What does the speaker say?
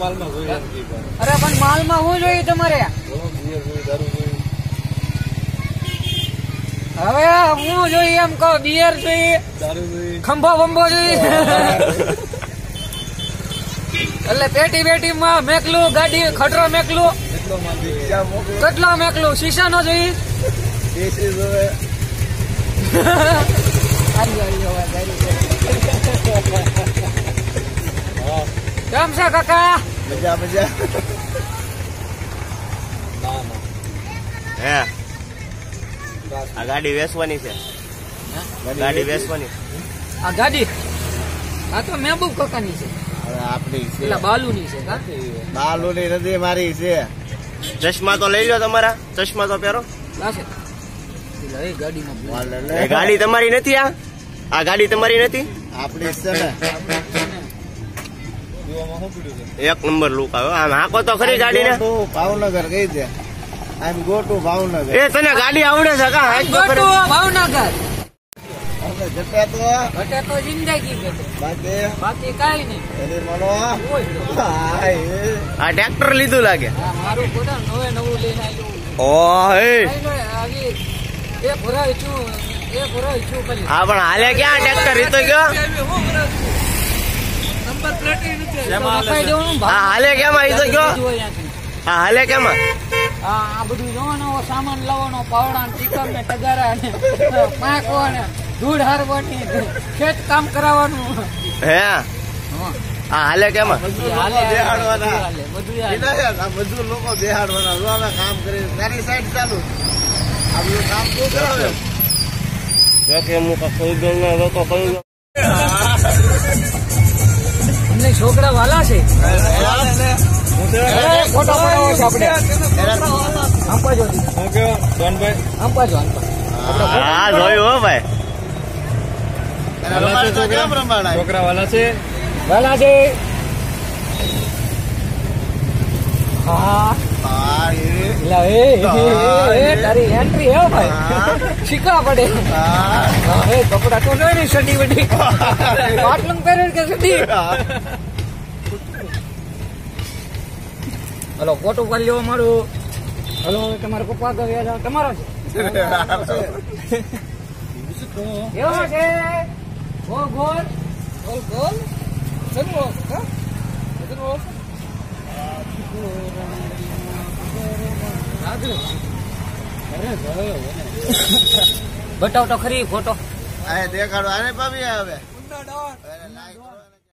માલમાં જોઈએ. અરે પણ માલમાં શું જોઈએ તમારે? હવે હું જોઈએ એમ કહો. બિયર જોઈએ, ખંભો બંબો જોઈએ. એટલે પેટી બેટી માં મેકલું, ગાડી ખટરો મેકલું, કેટલો મેકલું, શીશા નો જોઈએ. કેમ છે કાકા? મજા મજા. હે આ ગાડી વેચવાની છે. ગાડી વેચવાની. આ ગાડી આ તો મહેબૂબ કાકાની છે. આપણી છે. પેલા બાલુની છે. બાલુની નથી, મારી છે. ચશ્મા તો લઈ લો તમારા. ચશ્મા તો પહેરો. ગાડી તમારી નથી. આ ગાડી તમારી નથી. આપણી છે ને. એક નંબર લુક આવ્યો. આમ હાકો તો ખરી ગાડી ને. ભાવનગર કઈ દે. આઈ એમ ગો ટુ ભાવનગર. એ તને ગાડી આવડે છે કા? ભાવનગર ઘટે તો જિંદગી બાકી કઈ નહીં. આ ટ્રેક્ટર લીધું લાગે. મારું પોતા નવું લઈને આવ્યું. હા પણ હાલે ક્યાં ટ્રેક્ટર? રીતો ગયો. હા હાલે કેમાં? ઈ તો ગયો. હા હાલે કેમાં? આ બધું જોવાનો સામાન લાવવાનો, પાવડા ને ચીકમ ને ટગારા ને પાકો ને ધૂળ હારવાની, ખેત કામ કરાવવાનું. હે હા હાલે કેમાં? બધું લોકો બેહાડવાના. કામ કરી તારી સાઈડ ચાલુ. આ બધું કામ તો કરાવે. અમને છોકરા વાલા છે. ફોટો પડાવો છે આપણે. આપજો આપજો. હા જોયું હો ભાઈ. છોકરા વાલા છે. વાલા છે. હા તારી એન્ટ્રી હે ભાઈ. શીખવા પડે. કપડા તો નહીં સડી વડી. પાટલું પહેરે કે સડી. હલો ફોટો કરી લેવા મારું. હલો તમારા પપ્પા તો વ્યાજ તમારો છે. કેવો છે? Goal goal goal goal. બતાવ તો ખરી ફોટો. દેખાડો આને પામી આવે.